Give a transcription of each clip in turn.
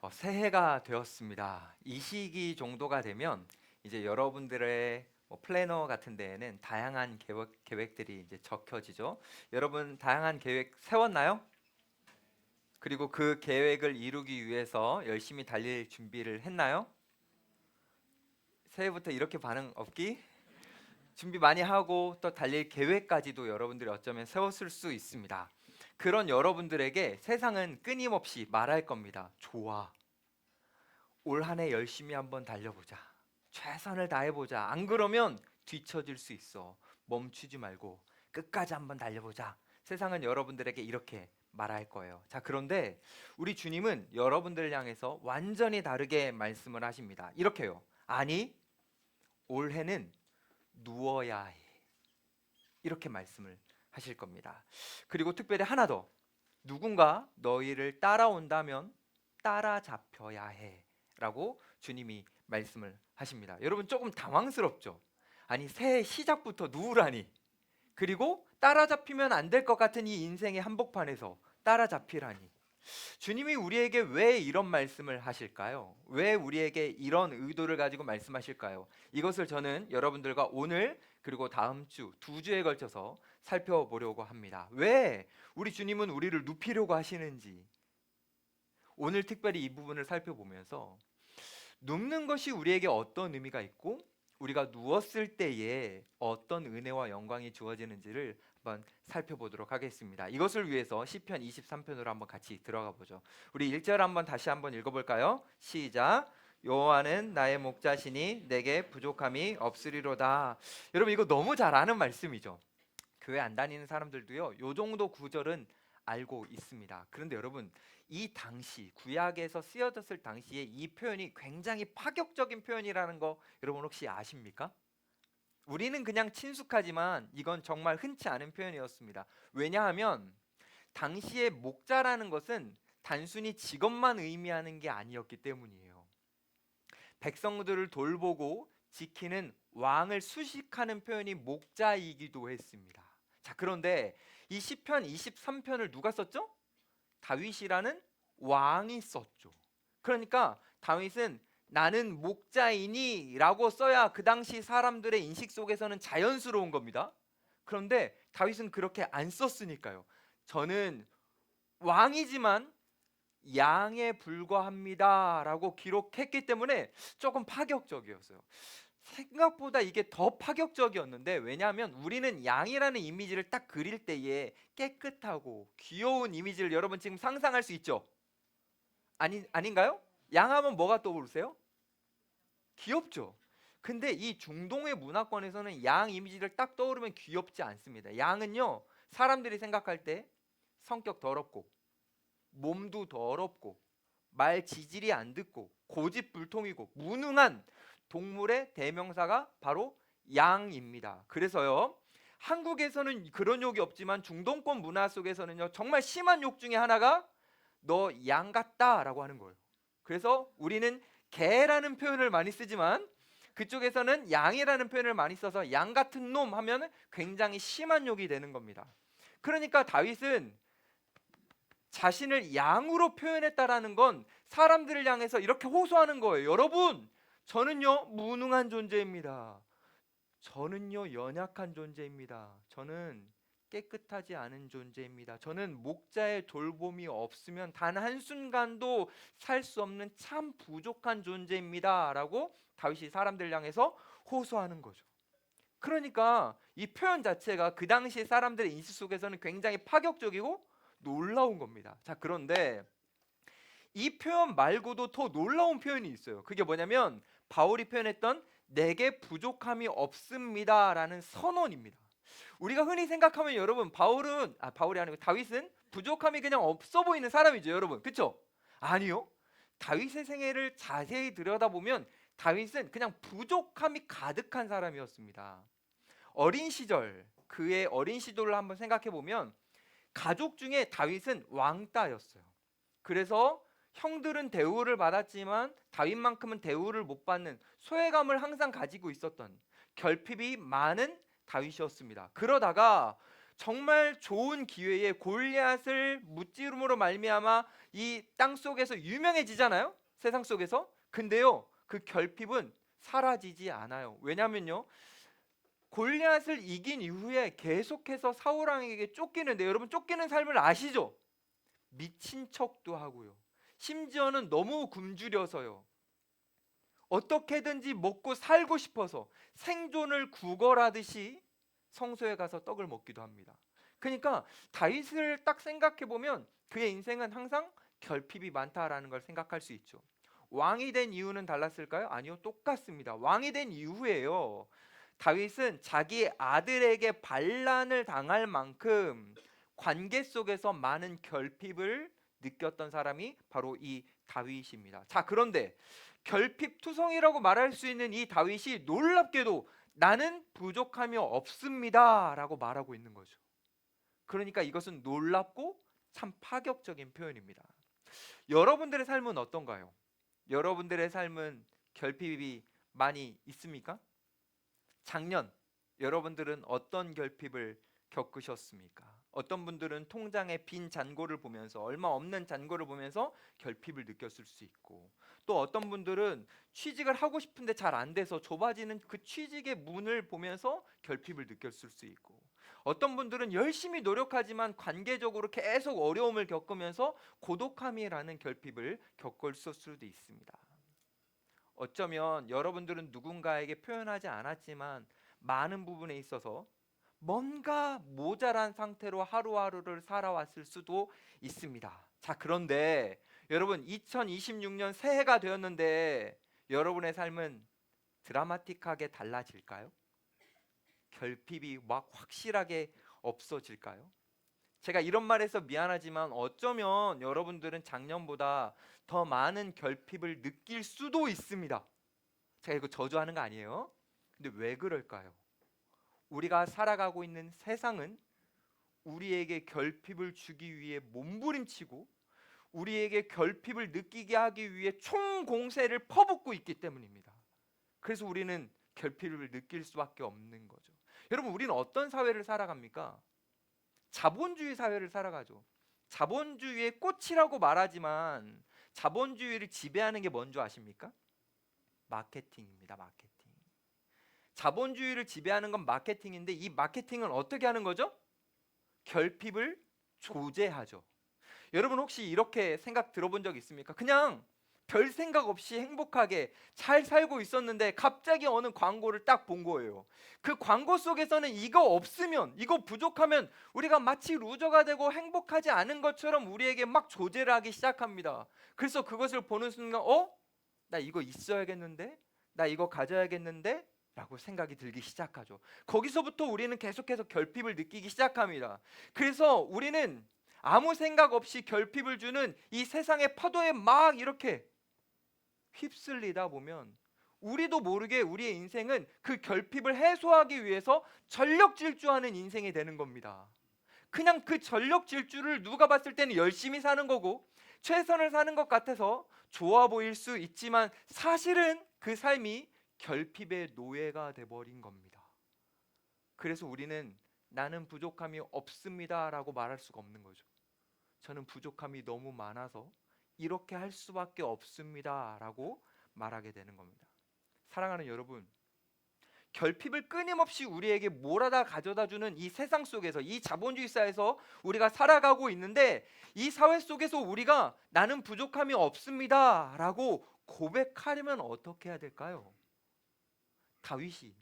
새해가 되었습니다. 이 시기 정도가 되면 이제 여러분들의 플래너 같은 데에는 다양한 계획들이 이제 적혀지죠. 여러분 다양한 계획 세웠나요? 그리고 그 계획을 이루기 위해서 열심히 달릴 준비를 했나요? 새해부터 이렇게 반응 없기? 준비 많이 하고 또 달릴 계획까지도 여러분들이 어쩌면 세웠을 수 있습니다. 그런 여러분들에게 세상은 끊임없이 말할 겁니다. 좋아. 올 한 해 열심히 한번 달려보자. 최선을 다해보자. 안 그러면 뒤처질 수 있어. 멈추지 말고 끝까지 한번 달려보자. 세상은 여러분들에게 이렇게 말할 거예요. 자, 그런데 우리 주님은 여러분들을 향해서 완전히 다르게 말씀을 하십니다. 이렇게요. 아니, 올해는 누워야 해. 이렇게 말씀을 하실 겁니다. 그리고 특별히 하나 더. 누군가 너희를 따라온다면 따라잡혀야 해. 라고 주님이 말씀을 하십니다. 여러분 조금 당황스럽죠? 아니 새해 시작부터 누우라니. 그리고 따라잡히면 안 될 것 같은 이 인생의 한복판에서 따라잡히라니. 주님이 우리에게 왜 이런 말씀을 하실까요? 왜 우리에게 이런 의도를 가지고 말씀하실까요? 이것을 저는 여러분들과 오늘 그리고 다음 주 두 주에 걸쳐서 살펴보려고 합니다. 왜 우리 주님은 우리를 눕히려고 하시는지 오늘 특별히 이 부분을 살펴보면서 눕는 것이 우리에게 어떤 의미가 있고 우리가 누웠을 때에 어떤 은혜와 영광이 주어지는지를 한번 살펴보도록 하겠습니다. 이것을 위해서 시편 23편으로 한번 같이 들어가 보죠. 우리 1절 한번 다시 한번 읽어볼까요? 시작. 여호와는 나의 목자시니 내게 부족함이 없으리로다. 여러분 이거 너무 잘 아는 말씀이죠. 교회 안 다니는 사람들도요. 요 정도 구절은 알고 있습니다. 그런데 여러분 이 당시 구약에서 쓰여졌을 당시에 이 표현이 굉장히 파격적인 표현이라는 거 여러분 혹시 아십니까? 우리는 그냥 친숙하지만 이건 정말 흔치 않은 표현이었습니다. 왜냐하면 당시의 목자라는 것은 단순히 직업만 의미하는 게 아니었기 때문이에요. 백성들을 돌보고 지키는 왕을 수식하는 표현이 목자이기도 했습니다. 자, 그런데 이 시편 23편을 누가 썼죠? 다윗이라는 왕이 썼죠. 그러니까 다윗은 나는 목자이니 라고 써야 그 당시 사람들의 인식 속에서는 자연스러운 겁니다. 그런데 다윗은 그렇게 안 썼으니까요. 저는 왕이지만 양에 불과합니다 라고 기록했기 때문에 조금 파격적이었어요. 생각보다 이게 더 파격적이었는데 왜냐하면 우리는 양이라는 이미지를 딱 그릴 때에 깨끗하고 귀여운 이미지를 여러분 지금 상상할 수 있죠? 아닌가요? 양하면 뭐가 떠오르세요? 귀엽죠? 근데 이 중동의 문화권에서는 양 이미지를 딱 떠오르면 귀엽지 않습니다. 양은요 사람들이 생각할 때 성격 더럽고 몸도 더럽고 말 지질이 안 듣고 고집불통이고 무능한 동물의 대명사가 바로 양입니다. 그래서요 한국에서는 그런 욕이 없지만 중동권 문화 속에서는요 정말 심한 욕 중에 하나가 너 양 같다라고 하는 거예요. 그래서 우리는 개라는 표현을 많이 쓰지만 그쪽에서는 양이라는 표현을 많이 써서 양 같은 놈 하면 굉장히 심한 욕이 되는 겁니다. 그러니까 다윗은 자신을 양으로 표현했다라는 건 사람들을 향해서 이렇게 호소하는 거예요. 여러분, 저는요 무능한 존재입니다. 저는요 연약한 존재입니다. 저는 깨끗하지 않은 존재입니다. 저는 목자의 돌봄이 없으면 단 한순간도 살 수 없는 참 부족한 존재입니다. 라고 다윗이 사람들 향해서 호소하는 거죠. 그러니까 이 표현 자체가 그 당시 사람들의 인식 속에서는 굉장히 파격적이고 놀라운 겁니다. 자, 그런데 이 표현 말고도 더 놀라운 표현이 있어요. 그게 뭐냐면 바울이 표현했던 내게 부족함이 없습니다라는 선언입니다. 우리가 흔히 생각하면 여러분 바울이 아니고 다윗은 부족함이 그냥 없어 보이는 사람이죠, 여러분. 그렇죠? 아니요. 다윗의 생애를 자세히 들여다보면 다윗은 그냥 부족함이 가득한 사람이었습니다. 어린 시절 그의 어린 시절을 한번 생각해 보면 가족 중에 다윗은 왕따였어요. 그래서 형들은 대우를 받았지만 다윗만큼은 대우를 못 받는 소외감을 항상 가지고 있었던 결핍이 많은 다윗이었습니다. 그러다가 정말 좋은 기회에 골리앗을 무찌름으로 말미암아 이 땅 속에서 유명해지잖아요. 세상 속에서. 근데요, 그 결핍은 사라지지 않아요. 왜냐면요, 골리앗을 이긴 이후에 계속해서 사울 왕에게 쫓기는데, 여러분 쫓기는 삶을 아시죠? 미친 척도 하고요. 심지어는 너무 굶주려서요. 어떻게든지 먹고 살고 싶어서 생존을 구걸하듯이 성소에 가서 떡을 먹기도 합니다. 그러니까 다윗을 딱 생각해 보면 그의 인생은 항상 결핍이 많다라는 걸 생각할 수 있죠. 왕이 된 이유는 달랐을까요? 아니요, 똑같습니다. 왕이 된 이후에요, 다윗은 자기 아들에게 반란을 당할 만큼 관계 속에서 많은 결핍을 느꼈던 사람이 바로 이 다윗입니다. 자, 그런데 결핍투성이라고 말할 수 있는 이 다윗이 놀랍게도 나는 부족함이 없습니다라고 말하고 있는 거죠. 그러니까 이것은 놀랍고 참 파격적인 표현입니다. 여러분들의 삶은 어떤가요? 여러분들의 삶은 결핍이 많이 있습니까? 작년 여러분들은 어떤 결핍을 겪으셨습니까? 어떤 분들은 통장의 빈 잔고를 보면서, 얼마 없는 잔고를 보면서 결핍을 느꼈을 수 있고, 또 어떤 분들은 취직을 하고 싶은데 잘 안 돼서 좁아지는 그 취직의 문을 보면서 결핍을 느꼈을 수 있고, 어떤 분들은 열심히 노력하지만 관계적으로 계속 어려움을 겪으면서 고독함이라는 결핍을 겪을 수도 있습니다. 어쩌면 여러분들은 누군가에게 표현하지 않았지만 많은 부분에 있어서 뭔가 모자란 상태로 하루하루를 살아왔을 수도 있습니다. 자, 그런데 여러분 2026년 새해가 되었는데 여러분의 삶은 드라마틱하게 달라질까요? 결핍이 막 확실하게 없어질까요? 제가 이런 말해서 미안하지만 어쩌면 여러분들은 작년보다 더 많은 결핍을 느낄 수도 있습니다. 제가 이거 저주하는 거 아니에요. 근데 왜 그럴까요? 우리가 살아가고 있는 세상은 우리에게 결핍을 주기 위해 몸부림치고 우리에게 결핍을 느끼게 하기 위해 총공세를 퍼붓고 있기 때문입니다. 그래서 우리는 결핍을 느낄 수밖에 없는 거죠. 여러분, 우리는 어떤 사회를 살아갑니까? 자본주의 사회를 살아가죠. 자본주의의 꽃이라고 말하지만 자본주의를 지배하는 게 뭔지 아십니까? 마케팅입니다. 마케팅. 자본주의를 지배하는 건 마케팅인데 이 마케팅은 어떻게 하는 거죠? 결핍을 조제하죠. 여러분 혹시 이렇게 생각 들어본 적 있습니까? 그냥 별 생각 없이 행복하게 잘 살고 있었는데 갑자기 어느 광고를 딱 본 거예요. 그 광고 속에서는 이거 없으면, 이거 부족하면 우리가 마치 루저가 되고 행복하지 않은 것처럼 우리에게 막 조제를 하기 시작합니다. 그래서 그것을 보는 순간 나 이거 있어야겠는데? 나 이거 가져야겠는데? 라고 생각이 들기 시작하죠. 거기서부터 우리는 계속해서 결핍을 느끼기 시작합니다. 그래서 우리는 아무 생각 없이 결핍을 주는 이 세상의 파도에 막 이렇게 휩쓸리다 보면 우리도 모르게 우리의 인생은 그 결핍을 해소하기 위해서 전력 질주하는 인생이 되는 겁니다. 그냥 그 전력 질주를 누가 봤을 때는 열심히 사는 거고 최선을 사는 것 같아서 좋아 보일 수 있지만 사실은 그 삶이 결핍의 노예가 돼버린 겁니다. 그래서 우리는 나는 부족함이 없습니다라고 말할 수가 없는 거죠. 저는 부족함이 너무 많아서 이렇게 할 수밖에 없습니다라고 말하게 되는 겁니다. 사랑하는 여러분, 결핍을 끊임없이 우리에게 몰아다 가져다 주는 이 세상 속에서, 이 자본주의 사회에서 우리가 살아가고 있는데 이 사회 속에서 우리가 나는 부족함이 없습니다라고 고백하려면 어떻게 해야 될까요? 다윗이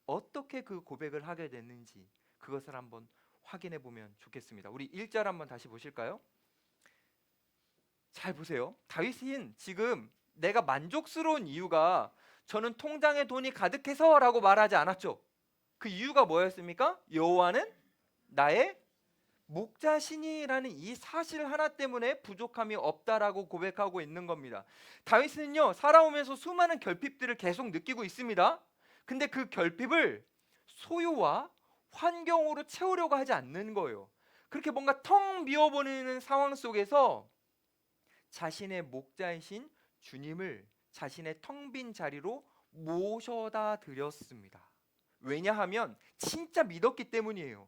어떻게 그 고백을 하게 됐는지 그것을 한번 확인해 보면 좋겠습니다. 우리 1절 한번 다시 보실까요? 잘 보세요. 다윗은 지금 내가 만족스러운 이유가 저는 통장에 돈이 가득해서라고 말하지 않았죠. 그 이유가 뭐였습니까? 여호와는 나의 목자시니라는 이 사실 하나 때문에 부족함이 없다라고 고백하고 있는 겁니다. 다윗은요, 살아오면서 수많은 결핍들을 계속 느끼고 있습니다. 근데 그 결핍을 소유와 환경으로 채우려고 하지 않는 거예요. 그렇게 뭔가 텅 비어버리는 상황 속에서 자신의 목자이신 주님을 자신의 텅 빈 자리로 모셔다 드렸습니다. 왜냐하면 진짜 믿었기 때문이에요.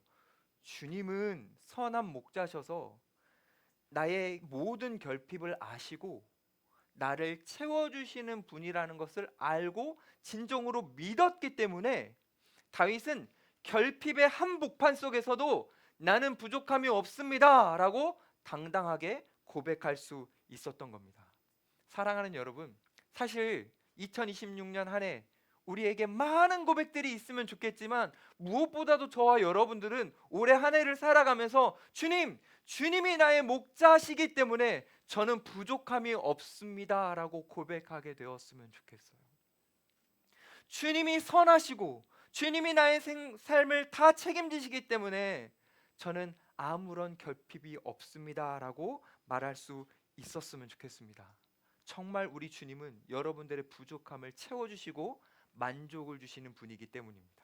주님은 선한 목자셔서 나의 모든 결핍을 아시고 나를 채워주시는 분이라는 것을 알고 진정으로 믿었기 때문에 다윗은 결핍의 한복판 속에서도 나는 부족함이 없습니다 라고 당당하게 고백할 수 있었던 겁니다. 사랑하는 여러분, 사실 2026년 한 해 우리에게 많은 고백들이 있으면 좋겠지만 무엇보다도 저와 여러분들은 올해 한 해를 살아가면서 주님이 나의 목자시기 때문에 저는 부족함이 없습니다 라고 고백하게 되었으면 좋겠어요. 주님이 선하시고 주님이 나의 삶을 다 책임지시기 때문에 저는 아무런 결핍이 없습니다 라고 말할 수 있었으면 좋겠습니다. 정말 우리 주님은 여러분들의 부족함을 채워주시고 만족을 주시는 분이기 때문입니다.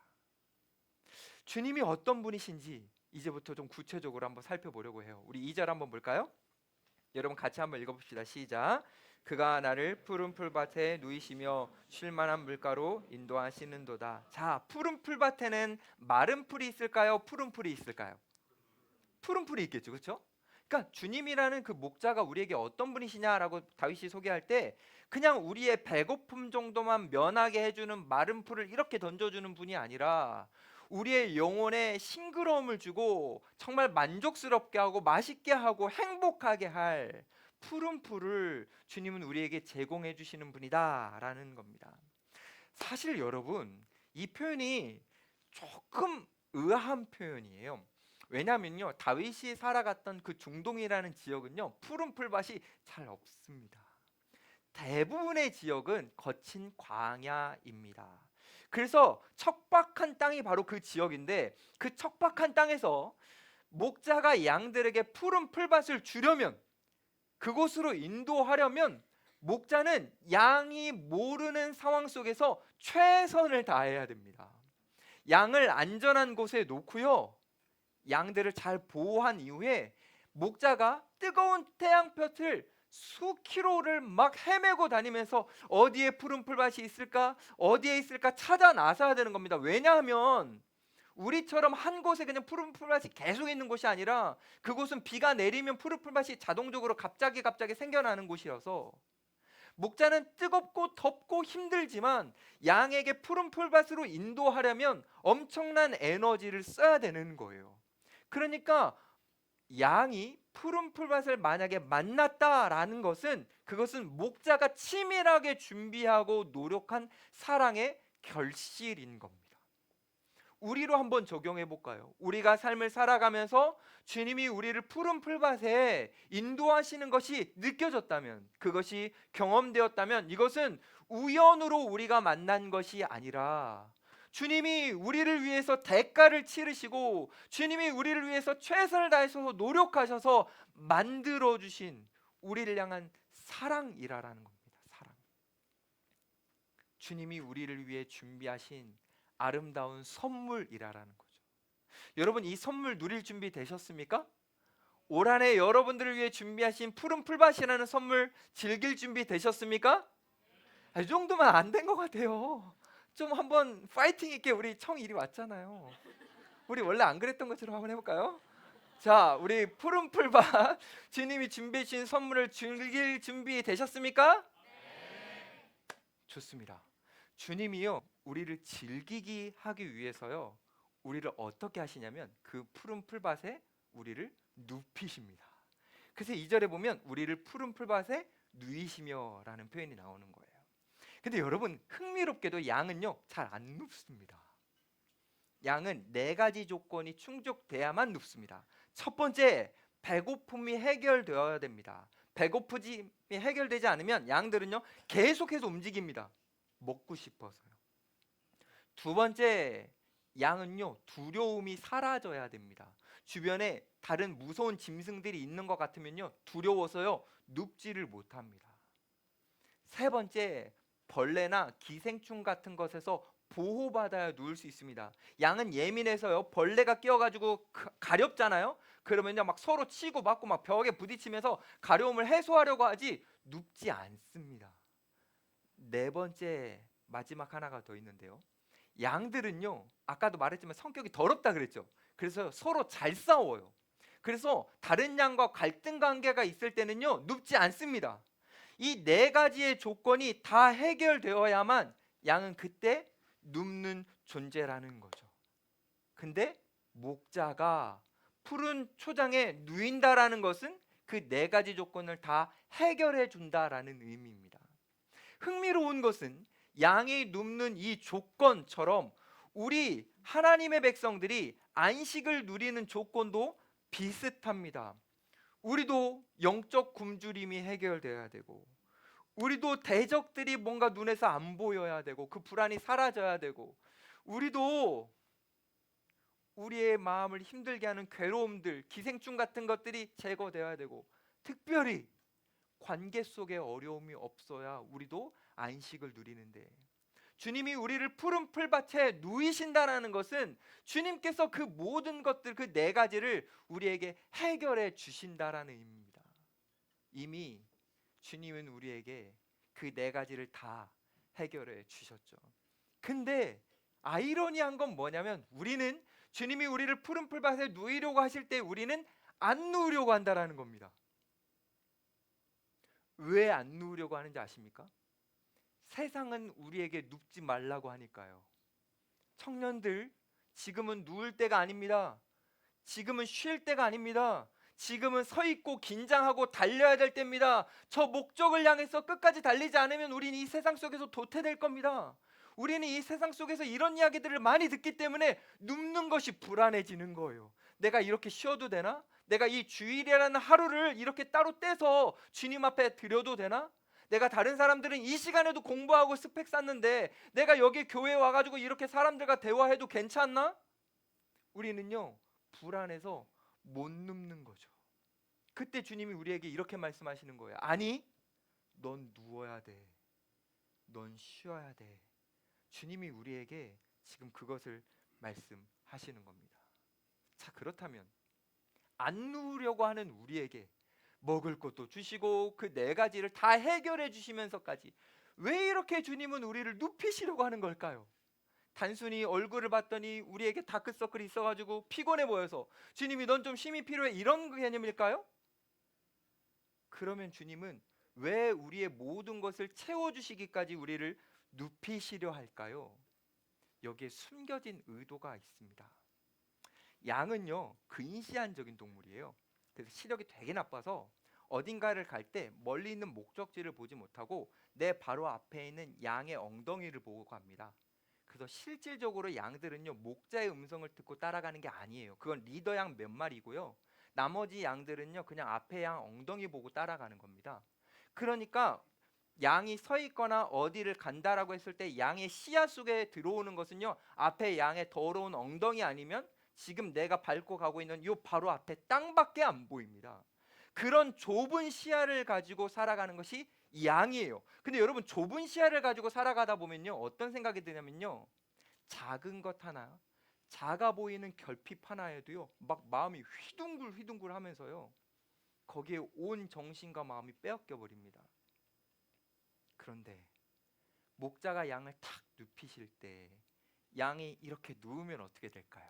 주님이 어떤 분이신지 이제부터 좀 구체적으로 한번 살펴보려고 해요. 우리 2절 한번 볼까요? 여러분 같이 한번 읽어봅시다. 시작. 그가 나를 푸른 풀밭에 누이시며 쉴만한 물가로 인도하시는도다. 자, 푸른 풀밭에는 마른 풀이 있을까요? 푸른 풀이 있을까요? 푸른 풀이 있겠죠, 그렇죠? 그러니까 주님이라는 그 목자가 우리에게 어떤 분이시냐라고 다윗이 소개할 때 그냥 우리의 배고픔 정도만 면하게 해주는 마른 풀을 이렇게 던져주는 분이 아니라 우리의 영혼에 싱그러움을 주고 정말 만족스럽게 하고 맛있게 하고 행복하게 할 푸른 풀을 주님은 우리에게 제공해 주시는 분이다라는 겁니다. 사실 여러분, 이 표현이 조금 의아한 표현이에요. 왜냐면요, 다윗이 살아갔던 그 중동이라는 지역은요 푸른 풀밭이 잘 없습니다. 대부분의 지역은 거친 광야입니다. 그래서 척박한 땅이 바로 그 지역인데 그 척박한 땅에서 목자가 양들에게 푸른 풀밭을 주려면, 그곳으로 인도하려면 목자는 양이 모르는 상황 속에서 최선을 다해야 됩니다. 양을 안전한 곳에 놓고요, 양들을 잘 보호한 이후에 목자가 뜨거운 태양볕을 수킬로를 막 헤매고 다니면서 어디에 푸른 풀밭이 있을까? 어디에 있을까 찾아 나서야 되는 겁니다. 왜냐하면 우리처럼 한 곳에 그냥 푸른 풀밭이 계속 있는 곳이 아니라 그곳은 비가 내리면 푸른 풀밭이 자동적으로 갑자기 생겨나는 곳이어서 목자는 뜨겁고 덥고 힘들지만 양에게 푸른 풀밭으로 인도하려면 엄청난 에너지를 써야 되는 거예요. 그러니까 양이 푸른 풀밭을 만약에 만났다라는 것은 그것은 목자가 치밀하게 준비하고 노력한 사랑의 결실인 겁니다. 우리로 한번 적용해 볼까요? 우리가 삶을 살아가면서 주님이 우리를 푸른 풀밭에 인도하시는 것이 느껴졌다면, 그것이 경험되었다면 이것은 우연으로 우리가 만난 것이 아니라 주님이 우리를 위해서 대가를 치르시고 주님이 우리를 위해서 최선을 다하셔서 노력하셔서 만들어 주신 우리를 향한 사랑이라는 겁니다. 사랑. 주님이 우리를 위해 준비하신 아름다운 선물이라는 거죠. 여러분, 이 선물 누릴 준비 되셨습니까? 올 한 해 여러분들을 위해 준비하신 푸른 풀밭이라는 선물 즐길 준비 되셨습니까? 이 정도면 안 된 것 같아요. 좀 한번 파이팅 있게, 우리 청 이리 왔잖아요. 우리 원래 안 그랬던 것처럼 한번 해볼까요? 자, 우리 푸른 풀밭 주님이 준비해 주신 선물을 즐길 준비 되셨습니까? 좋습니다. 주님이요 우리를 즐기게 하기 위해서요 우리를 어떻게 하시냐면 그 푸른 풀밭에 우리를 눕히십니다. 그래서 2절에 보면 우리를 푸른 풀밭에 누이시며 라는 표현이 나오는 거예요. 근데 여러분, 흥미롭게도 양은요 잘 안 눕습니다. 양은 4가지 조건이 충족돼야만 눕습니다. 첫 번째, 배고픔이 해결되어야 됩니다. 배고픔이 해결되지 않으면 양들은요 계속해서 움직입니다. 먹고 싶어서요. 두 번째, 양은요 두려움이 사라져야 됩니다. 주변에 다른 무서운 짐승들이 있는 것 같으면요 두려워서요 눕지를 못합니다. 세 번째, 벌레나 기생충 같은 것에서 보호받아야 누울 수 있습니다. 양은 예민해서요 벌레가 끼어가지고 가렵잖아요. 그러면요 막 서로 치고 맞고 막 벽에 부딪히면서 가려움을 해소하려고 하지 눕지 않습니다. 네 번째, 마지막 하나가 더 있는데요. 양들은요 아까도 말했지만 성격이 더럽다 그랬죠. 그래서 서로 잘 싸워요. 그래서 다른 양과 갈등 관계가 있을 때는요, 눕지 않습니다. 이 네 가지의 조건이 다 해결되어야만 양은 그때 눕는 존재라는 거죠. 근데 목자가 푸른 초장에 누인다라는 것은 그 네 가지 조건을 다 해결해 준다라는 의미입니다. 흥미로운 것은 양이 눕는 이 조건처럼 우리 하나님의 백성들이 안식을 누리는 조건도 비슷합니다. 우리도 영적 굶주림이 해결돼야 되고, 우리도 대적들이 뭔가 눈에서 안 보여야 되고, 그 불안이 사라져야 되고, 우리도 우리의 마음을 힘들게 하는 괴로움들, 기생충 같은 것들이 제거되어야 되고, 특별히 관계 속에 어려움이 없어야 우리도 안식을 누리는데, 주님이 우리를 푸른 풀밭에 누이신다라는 것은 주님께서 그 모든 것들, 그 네 가지를 우리에게 해결해 주신다라는 의미입니다. 이미 주님은 우리에게 그 네 가지를 다 해결해 주셨죠. 근데 아이러니한 건 뭐냐면, 우리는 주님이 우리를 푸른 풀밭에 누이려고 하실 때 우리는 안 누우려고 한다라는 겁니다. 왜 안 누우려고 하는지 아십니까? 세상은 우리에게 눕지 말라고 하니까요. 청년들, 지금은 누울 때가 아닙니다. 지금은 쉴 때가 아닙니다. 지금은 서 있고 긴장하고 달려야 될 때입니다. 저 목적을 향해서 끝까지 달리지 않으면 우리는 이 세상 속에서 도태될 겁니다. 우리는 이 세상 속에서 이런 이야기들을 많이 듣기 때문에 눕는 것이 불안해지는 거예요. 내가 이렇게 쉬어도 되나? 내가 이 주일이라는 하루를 이렇게 따로 떼서 주님 앞에 드려도 되나? 내가 다른 사람들은 이 시간에도 공부하고 스펙 쌓는데 내가 여기 교회에 와가지고 이렇게 사람들과 대화해도 괜찮나? 우리는요, 불안해서 못 눕는 거죠. 그때 주님이 우리에게 이렇게 말씀하시는 거예요. 아니, 넌 누워야 돼. 넌 쉬어야 돼. 주님이 우리에게 지금 그것을 말씀하시는 겁니다. 자, 그렇다면 안 누우려고 하는 우리에게 먹을 것도 주시고 그 네 가지를 다 해결해 주시면서까지 왜 이렇게 주님은 우리를 눕히시려고 하는 걸까요? 단순히 얼굴을 봤더니 우리에게 다크서클이 있어가지고 피곤해 보여서 주님이 넌 좀 쉼이 필요해, 이런 개념일까요? 그러면 주님은 왜 우리의 모든 것을 채워주시기까지 우리를 눕히시려 할까요? 여기에 숨겨진 의도가 있습니다. 양은요, 근시안적인 동물이에요. 그래서 시력이 되게 나빠서 어딘가를 갈 때 멀리 있는 목적지를 보지 못하고 내 바로 앞에 있는 양의 엉덩이를 보고 갑니다. 그래서 실질적으로 양들은요, 목자의 음성을 듣고 따라가는 게 아니에요. 그건 리더 양 몇 마리고요. 나머지 양들은요, 그냥 앞에 양 엉덩이 보고 따라가는 겁니다. 그러니까 양이 서 있거나 어디를 간다라고 했을 때 양의 시야 속에 들어오는 것은요, 앞에 양의 더러운 엉덩이 아니면 지금 내가 밟고 가고 있는 요 바로 앞에 땅밖에 안 보입니다. 그런 좁은 시야를 가지고 살아가는 것이 양이에요. 근데 여러분, 좁은 시야를 가지고 살아가다 보면요, 어떤 생각이 드냐면요, 작은 것 하나, 작아 보이는 결핍 하나에도요 막 마음이 휘둥글 하면서요, 거기에 온 정신과 마음이 빼앗겨 버립니다. 그런데 목자가 양을 탁 눕히실 때 양이 이렇게 누우면 어떻게 될까요?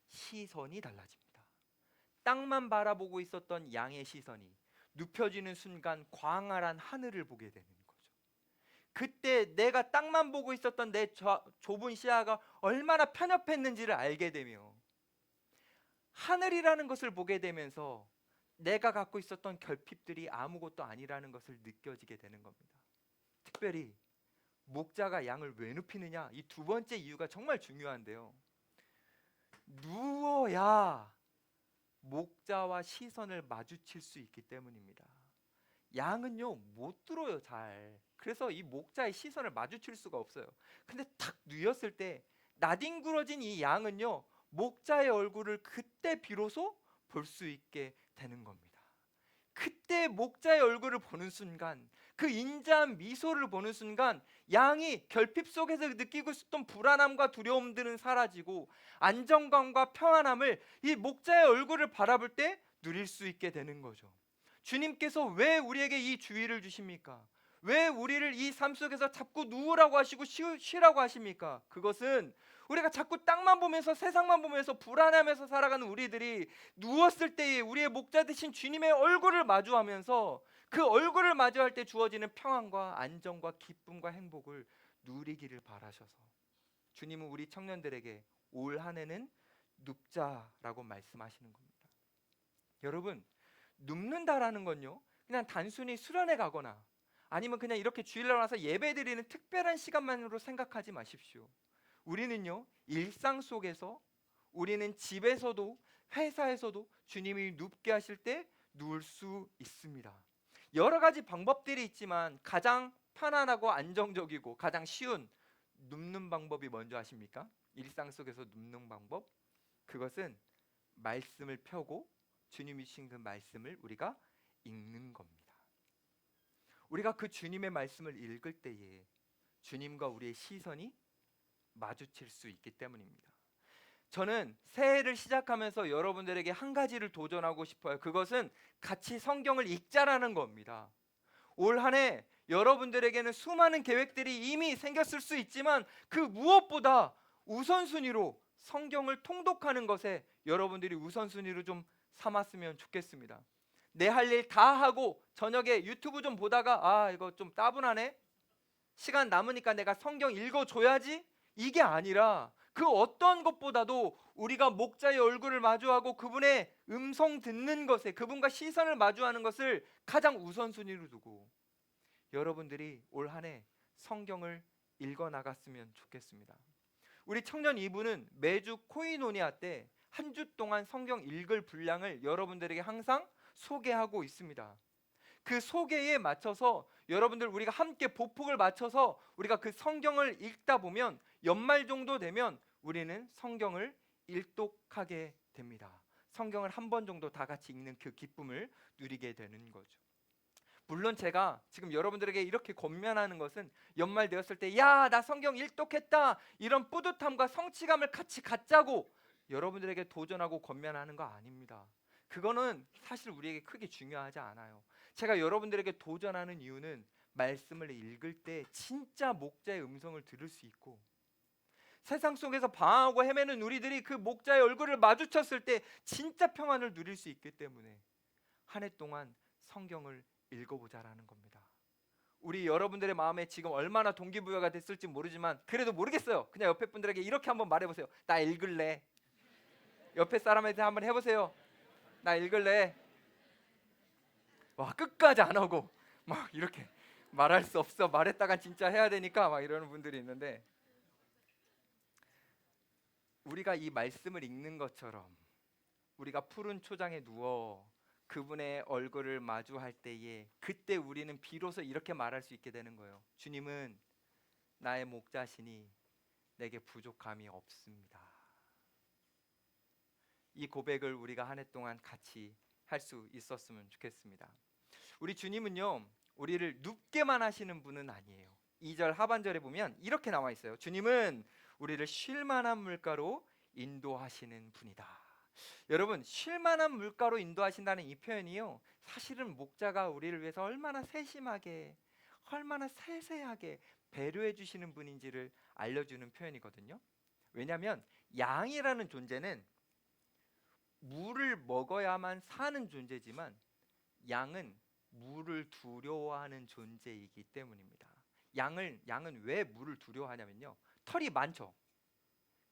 시선이 달라집니다. 땅만 바라보고 있었던 양의 시선이 눕혀지는 순간 광활한 하늘을 보게 되는 거죠. 그때 내가 땅만 보고 있었던 내 좁은 시야가 얼마나 편협했는지를 알게 되며, 하늘이라는 것을 보게 되면서 내가 갖고 있었던 결핍들이 아무것도 아니라는 것을 느껴지게 되는 겁니다. 특별히 목자가 양을 왜 눕히느냐, 이 두 번째 이유가 정말 중요한데요, 누워야 목자와 시선을 마주칠 수 있기 때문입니다. 양은요, 못 들어요, 잘. 그래서 이 목자의 시선을 마주칠 수가 없어요. 근데 탁 누웠을 때 나뒹굴어진 이 양은요, 목자의 얼굴을 그때 비로소 볼 수 있게 되는 겁니다. 그때 목자의 얼굴을 보는 순간, 그 인자한 미소를 보는 순간 양이 결핍 속에서 느끼고 있었던 불안함과 두려움들은 사라지고 안정감과 평안함을 이 목자의 얼굴을 바라볼 때 누릴 수 있게 되는 거죠. 주님께서 왜 우리에게 이 주의를 주십니까? 왜 우리를 이 삶 속에서 자꾸 누우라고 하시고 쉬라고 하십니까? 그것은 우리가 자꾸 땅만 보면서 세상만 보면서 불안하면서 살아가는 우리들이 누웠을 때에 우리의 목자 되신 주님의 얼굴을 마주하면서 그 얼굴을 마주할 때 주어지는 평안과 안정과 기쁨과 행복을 누리기를 바라셔서 주님은 우리 청년들에게 올 한 해는 눕자라고 말씀하시는 겁니다. 여러분, 눕는다라는 건요, 그냥 단순히 수련회 가거나 아니면 그냥 이렇게 주일날 와서 예배드리는 특별한 시간만으로 생각하지 마십시오. 우리는요, 일상 속에서, 우리는 집에서도 회사에서도 주님이 눕게 하실 때 누울 수 있습니다. 여러 가지 방법들이 있지만 가장 편안하고 안정적이고 가장 쉬운 눕는 방법이 뭔지 아십니까? 일상 속에서 눕는 방법, 그것은 말씀을 펴고 주님이 주신 그 말씀을 우리가 읽는 겁니다. 우리가 그 주님의 말씀을 읽을 때에 주님과 우리의 시선이 마주칠 수 있기 때문입니다. 저는 새해를 시작하면서 여러분들에게 한 가지를 도전하고 싶어요. 그것은 같이 성경을 읽자라는 겁니다. 올 한 해 여러분들에게는 수많은 계획들이 이미 생겼을 수 있지만 그 무엇보다 우선순위로 성경을 통독하는 것에 여러분들이 우선순위로 좀 삼았으면 좋겠습니다. 내 할 일 다 하고 저녁에 유튜브 좀 보다가 아 이거 좀 따분하네, 시간 남으니까 내가 성경 읽어줘야지, 이게 아니라 그 어떤 것보다도 우리가 목자의 얼굴을 마주하고 그분의 음성 듣는 것에, 그분과 시선을 마주하는 것을 가장 우선순위로 두고 여러분들이 올 한 해 성경을 읽어 나갔으면 좋겠습니다. 우리 청년 이부는 매주 코이노니아 때 한 주 동안 성경 읽을 분량을 여러분들에게 항상 소개하고 있습니다. 그 소개에 맞춰서 여러분들 우리가 함께 보폭을 맞춰서 우리가 그 성경을 읽다 보면 연말 정도 되면 우리는 성경을 일독하게 됩니다. 성경을 한 번 정도 다 같이 읽는 그 기쁨을 누리게 되는 거죠. 물론 제가 지금 여러분들에게 이렇게 권면하는 것은 연말 되었을 때 야, 나 성경 일독했다 이런 뿌듯함과 성취감을 같이 갖자고 여러분들에게 도전하고 권면하는 거 아닙니다. 그거는 사실 우리에게 크게 중요하지 않아요. 제가 여러분들에게 도전하는 이유는 말씀을 읽을 때 진짜 목자의 음성을 들을 수 있고 세상 속에서 방황하고 헤매는 우리들이 그 목자의 얼굴을 마주쳤을 때 진짜 평안을 누릴 수 있기 때문에 한 해 동안 성경을 읽어보자라는 겁니다. 우리 여러분들의 마음에 지금 얼마나 동기부여가 됐을지 모르지만 그래도 모르겠어요. 그냥 옆에 분들에게 이렇게 한번 말해보세요. 나 읽을래. 옆에 사람한테 한번 해보세요. 나 읽을래. 와, 끝까지 안 하고 막 이렇게 말할 수 없어, 말했다가 진짜 해야 되니까 막 이러는 분들이 있는데, 우리가 이 말씀을 읽는 것처럼 우리가 푸른 초장에 누워 그분의 얼굴을 마주할 때에 그때 우리는 비로소 이렇게 말할 수 있게 되는 거예요. 주님은 나의 목자시니 내게 부족함이 없습니다. 이 고백을 우리가 한 해 동안 같이 할 수 있었으면 좋겠습니다. 우리 주님은요, 우리를 눕게만 하시는 분은 아니에요. 2절 하반절에 보면 이렇게 나와 있어요. 주님은 우리를 쉴 만한 물가로 인도하시는 분이다. 여러분, 쉴 만한 물가로 인도하신다는 이 표현이요, 사실은 목자가 우리를 위해서 얼마나 세심하게, 얼마나 세세하게 배려해 주시는 분인지를 알려주는 표현이거든요. 왜냐하면 양이라는 존재는 물을 먹어야만 사는 존재지만 양은 물을 두려워하는 존재이기 때문입니다. 양은 왜 물을 두려워하냐면요, 털이 많죠.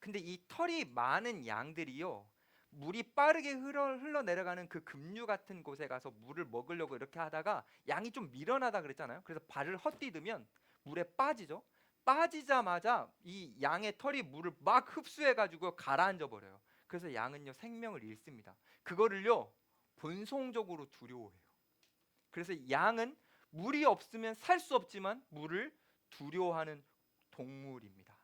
근데 이 털이 많은 양들이요, 물이 빠르게 흘러내려가는 그 급류 같은 곳에 가서 물을 먹으려고 이렇게 하다가 양이 좀 미련하다 그랬잖아요. 그래서 발을 헛디디면 물에 빠지죠. 빠지자마자 이 양의 털이 물을 막 흡수해가지고 가라앉아 버려요. 그래서 양은요 생명을 잃습니다. 그거를요 본성적으로 두려워해요. 그래서 양은 물이 없으면 살 수 없지만 물을 두려워하는 동물입니다.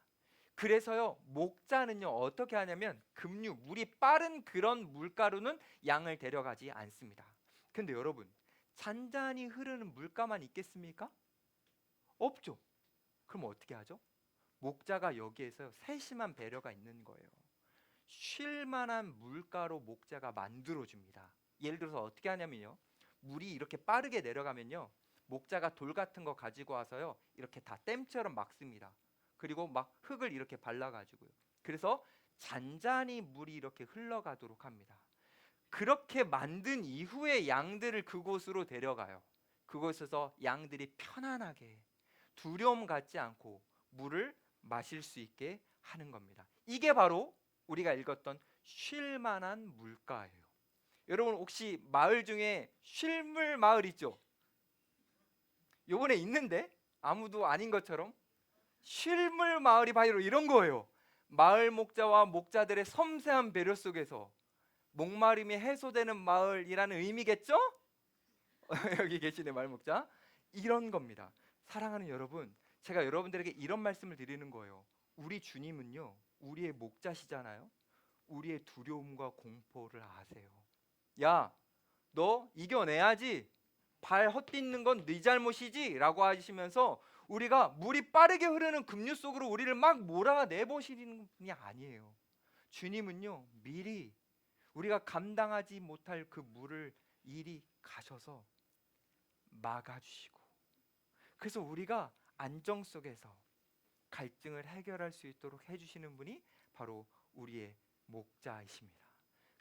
그래서요 목자는요 어떻게 하냐면 급류, 물이 빠른 그런 물가로는 양을 데려가지 않습니다. 근데 여러분, 잔잔히 흐르는 물가만 있겠습니까? 없죠. 그럼 어떻게 하죠? 목자가 여기에서 세심한 배려가 있는 거예요. 쉴 만한 물가로 목자가 만들어줍니다. 예를 들어서 어떻게 하냐면요, 물이 이렇게 빠르게 내려가면요, 목자가 돌 같은 거 가지고 와서요 이렇게 다 댐처럼 막습니다. 그리고 막 흙을 이렇게 발라가지고요. 그래서 잔잔히 물이 이렇게 흘러가도록 합니다. 그렇게 만든 이후에 양들을 그곳으로 데려가요. 그곳에서 양들이 편안하게 두려움 갖지 않고 물을 마실 수 있게 하는 겁니다. 이게 바로 우리가 읽었던 쉴 만한 물가예요. 여러분 혹시 마을 중에 쉴물 마을 있죠? 요번에 있는데 아무도 아닌 것처럼 쉴물 마을이 바로 이런 거예요. 마을 목자와 목자들의 섬세한 배려 속에서 목마름이 해소되는 마을이라는 의미겠죠? 여기 계시네 마을 목자. 이런 겁니다. 사랑하는 여러분, 제가 여러분들에게 이런 말씀을 드리는 거예요. 우리 주님은요 우리의 목자시잖아요. 우리의 두려움과 공포를 아세요. 야, 너 이겨내야지. 발 헛디는 건 네 잘못이지 라고 하시면서 우리가 물이 빠르게 흐르는 급류 속으로 우리를 막 몰아내보시는 분이 아니에요. 주님은요 미리 우리가 감당하지 못할 그 물을 이리 가셔서 막아주시고, 그래서 우리가 안정 속에서 갈등을 해결할 수 있도록 해주시는 분이 바로 우리의 목자이십니다.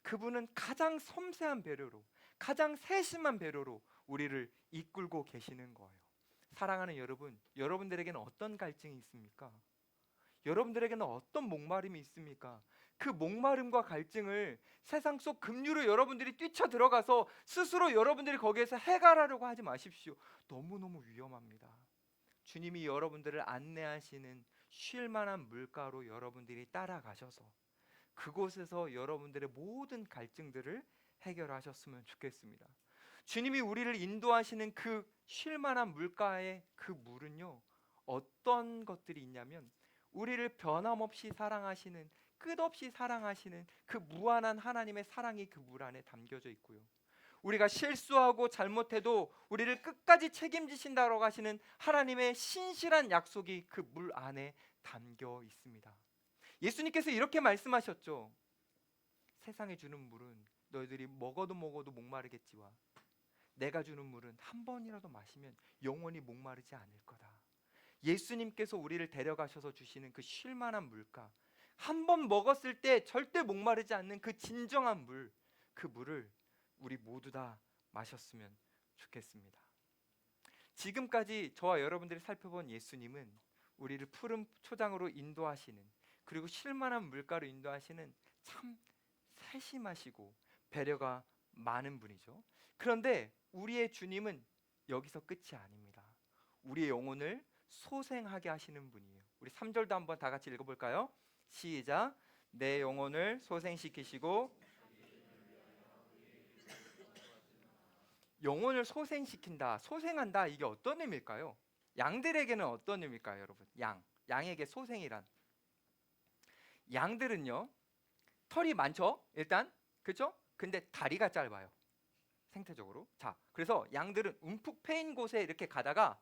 그분은 가장 섬세한 배려로, 가장 세심한 배려로 우리를 이끌고 계시는 거예요. 사랑하는 여러분, 여러분들에게는 어떤 갈증이 있습니까? 여러분들에게는 어떤 목마름이 있습니까? 그 목마름과 갈증을 세상 속 급류로 여러분들이 뛰쳐들어가서 스스로 여러분들이 거기에서 해결하려고 하지 마십시오. 너무너무 위험합니다. 주님이 여러분들을 안내하시는 쉴 만한 물가로 여러분들이 따라가셔서 그곳에서 여러분들의 모든 갈증들을 해결하셨으면 좋겠습니다. 주님이 우리를 인도하시는 그 쉴 만한 물가의 그 물은요 어떤 것들이 있냐면 우리를 변함없이 사랑하시는, 끝없이 사랑하시는 그 무한한 하나님의 사랑이 그 물 안에 담겨져 있고요, 우리가 실수하고 잘못해도 우리를 끝까지 책임지신다고 하시는 하나님의 신실한 약속이 그 물 안에 담겨 있습니다. 예수님께서 이렇게 말씀하셨죠. 세상에 주는 물은 너희들이 먹어도 목마르겠지와 내가 주는 물은 한 번이라도 마시면 영원히 목마르지 않을 거다. 예수님께서 우리를 데려가셔서 주시는 그 쉴만한 물가, 한 번 먹었을 때 절대 목마르지 않는 그 진정한 물, 그 물을 우리 모두 다 마셨으면 좋겠습니다. 지금까지 저와 여러분들이 살펴본 예수님은 우리를 푸른 초장으로 인도하시는, 그리고 쉴만한 물가로 인도하시는 참 세심하시고 배려가 많은 분이죠. 그런데 우리의 주님은 여기서 끝이 아닙니다. 우리의 영혼을 소생하게 하시는 분이에요. 우리 3절도 한번 다 같이 읽어볼까요? 시작. 내 영혼을 소생시키시고, 영혼을 소생시킨다, 소생한다, 이게 어떤 의미일까요? 양들에게는 어떤 의미일까요, 여러분? 양에게 소생이란, 양들은요 털이 많죠, 일단, 그렇죠? 근데 다리가 짧아요, 생태적으로. 자, 그래서 양들은 움푹 패인 곳에 이렇게 가다가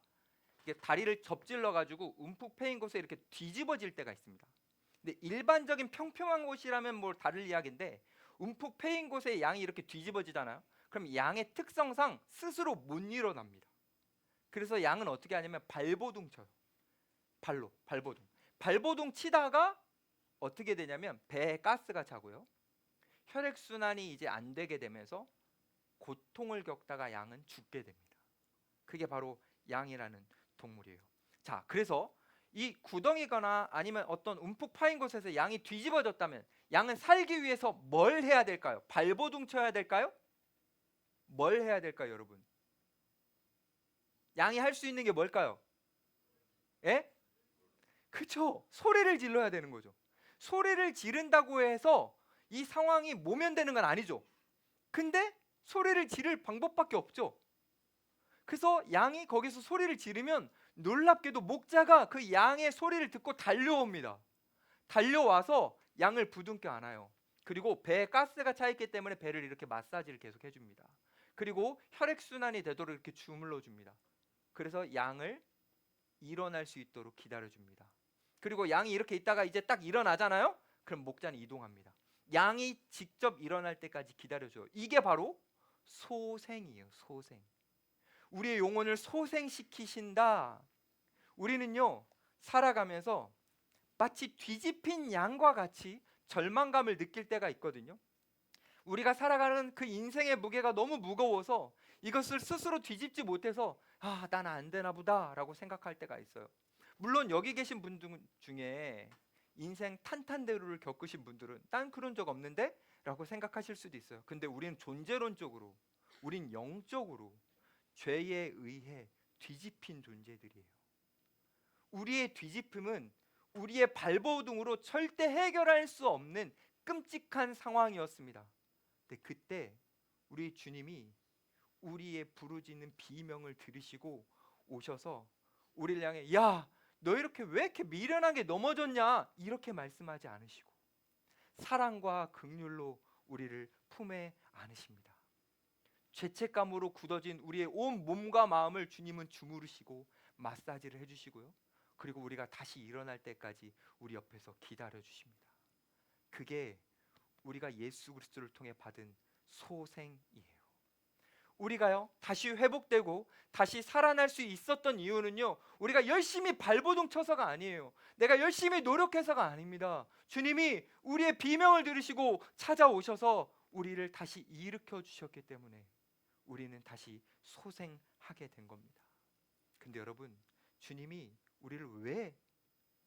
이게 다리를 접질러 가지고 움푹 패인 곳에 이렇게 뒤집어질 때가 있습니다. 근데 일반적인 평평한 곳이라면 뭐 다를 이야기인데 움푹 패인 곳에 양이 이렇게 뒤집어지잖아요. 그럼 양의 특성상 스스로 못 일어납니다. 그래서 양은 어떻게 하냐면 발버둥 쳐요. 발로 발버둥 치다가 어떻게 되냐면 배에 가스가 차고요, 혈액순환이 이제 안 되게 되면서 고통을 겪다가 양은 죽게 됩니다. 그게 바로 양이라는 동물이에요. 자, 그래서 이 구덩이거나 아니면 어떤 움푹 파인 곳에서 양이 뒤집어졌다면 양은 살기 위해서 뭘 해야 될까요? 발버둥 쳐야 될까요? 뭘 해야 될까요, 여러분? 양이 할 수 있는 게 뭘까요? 예? 그렇죠. 소리를 질러야 되는 거죠. 소리를 지른다고 해서 이 상황이 모면되는 건 아니죠. 근데 소리를 지를 방법밖에 없죠. 그래서 양이 거기서 소리를 지르면 놀랍게도 목자가 그 양의 소리를 듣고 달려옵니다. 달려와서 양을 부둥켜 안아요. 그리고 배에 가스가 차 있기 때문에 배를 이렇게 마사지를 계속 해줍니다. 그리고 혈액순환이 되도록 이렇게 주물러 줍니다. 그래서 양을 일어날 수 있도록 기다려줍니다. 그리고 양이 이렇게 있다가 이제 딱 일어나잖아요. 그럼 목자는 이동합니다. 양이 직접 일어날 때까지 기다려줘요. 이게 바로 소생이에요, 소생. 우리의 영혼을 소생시키신다. 우리는요, 살아가면서 마치 뒤집힌 양과 같이 절망감을 느낄 때가 있거든요. 우리가 살아가는 그 인생의 무게가 너무 무거워서 이것을 스스로 뒤집지 못해서 난 안 되나 보다 라고 생각할 때가 있어요. 물론 여기 계신 분들 중에 인생 탄탄대로를 겪으신 분들은 난 그런 적 없는데? 라고 생각하실 수도 있어요. 근데 우리는 존재론적으로, 우린 영적으로 죄에 의해 뒤집힌 존재들이에요. 우리의 뒤집힘은 우리의 발버둥으로 절대 해결할 수 없는 끔찍한 상황이었습니다. 근데 그때 우리 주님이 우리의 부르짖는 비명을 들으시고 오셔서 우리를 향해 너 이렇게 왜 이렇게 미련하게 넘어졌냐 이렇게 말씀하지 않으시고 사랑과 긍휼로 우리를 품에 안으십니다. 죄책감으로 굳어진 우리의 온 몸과 마음을 주님은 주무르시고 마사지를 해주시고요. 그리고 우리가 다시 일어날 때까지 우리 옆에서 기다려 주십니다. 그게 우리가 예수 그리스도를 통해 받은 소생이에요. 우리가요 다시 회복되고 다시 살아날 수 있었던 이유는요, 우리가 열심히 발버둥 쳐서가 아니에요. 내가 열심히 노력해서가 아닙니다. 주님이 우리의 비명을 들으시고 찾아오셔서 우리를 다시 일으켜 주셨기 때문에 우리는 다시 소생하게 된 겁니다. 근데 여러분, 주님이 우리를 왜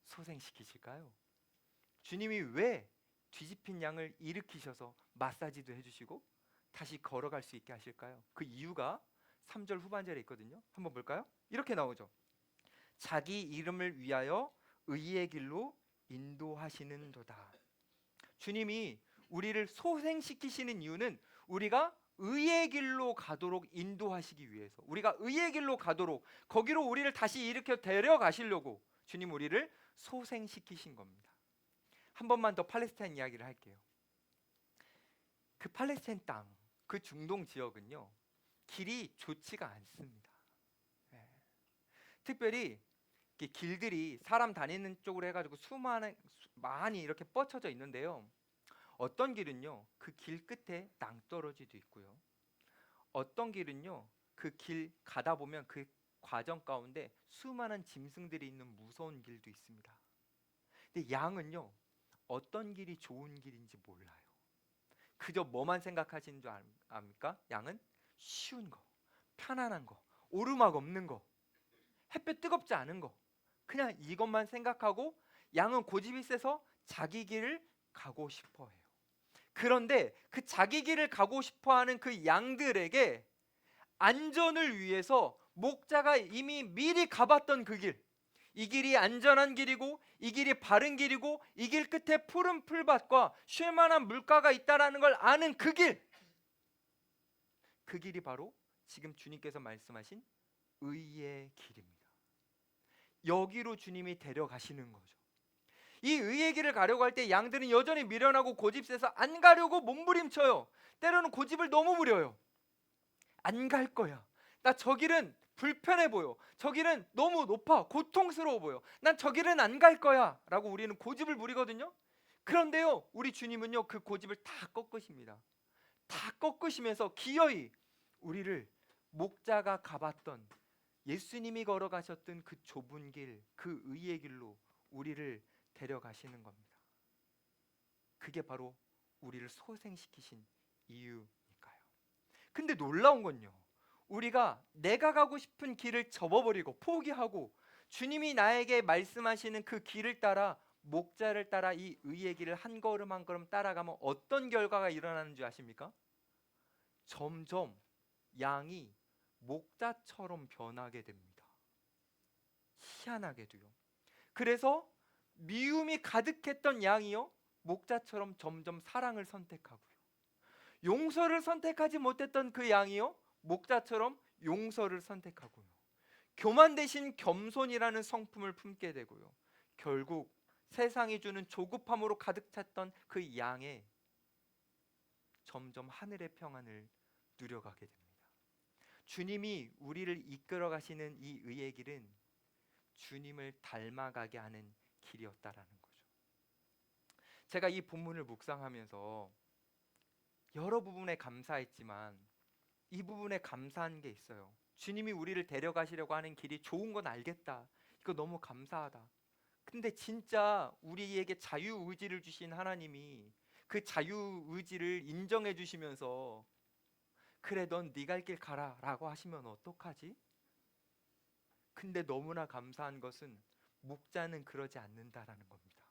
소생시키실까요? 주님이 왜 뒤집힌 양을 일으키셔서 마사지도 해주시고 다시 걸어갈 수 있게 하실까요? 그 이유가 3절 후반절에 있거든요. 한번 볼까요? 이렇게 나오죠. 자기 이름을 위하여 의의 길로 인도하시는도다. 주님이 우리를 소생시키시는 이유는 우리가 의의 길로 가도록 인도하시기 위해서, 우리가 의의 길로 가도록 거기로 우리를 다시 일으켜 데려가시려고 주님 우리를 소생시키신 겁니다. 한 번만 더 팔레스타인 이야기를 할게요. 그 팔레스타인 땅, 그 중동 지역은요 길이 좋지가 않습니다. 특별히 길들이 사람 다니는 쪽으로 해가지고 많이 이렇게 뻗쳐져 있는데요, 어떤 길은요 그 길 끝에 낭떠러지도 있고요, 어떤 길은요 그 길 가다 보면 그 과정 가운데 수많은 짐승들이 있는 무서운 길도 있습니다. 근데 양은요 어떤 길이 좋은 길인지 몰라요. 그저 뭐만 생각하시는 줄 압니까? 양은 쉬운 거, 편안한 거, 오르막 없는 거, 햇볕 뜨겁지 않은 거, 그냥 이것만 생각하고 양은 고집이 세서 자기 길을 가고 싶어 해요. 그런데 그 자기 길을 가고 싶어 하는 그 양들에게 안전을 위해서 목자가 이미 미리 가봤던 그 길, 이 길이 안전한 길이고 이 길이 바른 길이고 이 길 끝에 푸른 풀밭과 쉴만한 물가가 있다라는 걸 아는 그 길, 그 길이 바로 지금 주님께서 말씀하신 의의 길입니다. 여기로 주님이 데려가시는 거죠. 이 의의 길을 가려고 할 때 양들은 여전히 미련하고 고집세서 안 가려고 몸부림쳐요. 때로는 고집을 너무 부려요. 안 갈 거야. 나 저 길은 불편해 보여. 저 길은 너무 높아. 고통스러워 보여. 난 저 길은 안 갈 거야 라고 우리는 고집을 부리거든요. 그런데요 우리 주님은요 그 고집을 다 꺾으십니다. 다 꺾으시면서 기어이 우리를 목자가 가봤던, 예수님이 걸어가셨던 그 좁은 길, 그 의의 길로 우리를 데려가시는 겁니다. 그게 바로 우리를 소생시키신 이유니까요. 근데 놀라운 건요, 우리가 내가 가고 싶은 길을 접어버리고 포기하고 주님이 나에게 말씀하시는 그 길을 따라, 목자를 따라 이 의의 길을 한 걸음 한 걸음 따라가면 어떤 결과가 일어나는 줄 아십니까? 점점 양이 목자처럼 변하게 됩니다. 희한하게도요. 그래서 미움이 가득했던 양이요 목자처럼 점점 사랑을 선택하고요, 용서를 선택하지 못했던 그 양이요 목자처럼 용서를 선택하고요, 교만 대신 겸손이라는 성품을 품게 되고요, 결국 세상이 주는 조급함으로 가득 찼던 그 양에 점점 하늘의 평안을 누려가게 됩니다. 주님이 우리를 이끌어 가시는 이 의의 길은 주님을 닮아가게 하는 길이었다라는 거죠. 제가 이 본문을 묵상하면서 여러 부분에 감사했지만 이 부분에 감사한 게 있어요. 주님이 우리를 데려가시려고 하는 길이 좋은 건 알겠다. 이거 너무 감사하다. 근데 진짜 우리에게 자유의지를 주신 하나님이 그 자유의지를 인정해 주시면서 그래 넌 네 갈 길 가라 라고 하시면 어떡하지? 근데 너무나 감사한 것은 목자는 그러지 않는다라는 겁니다.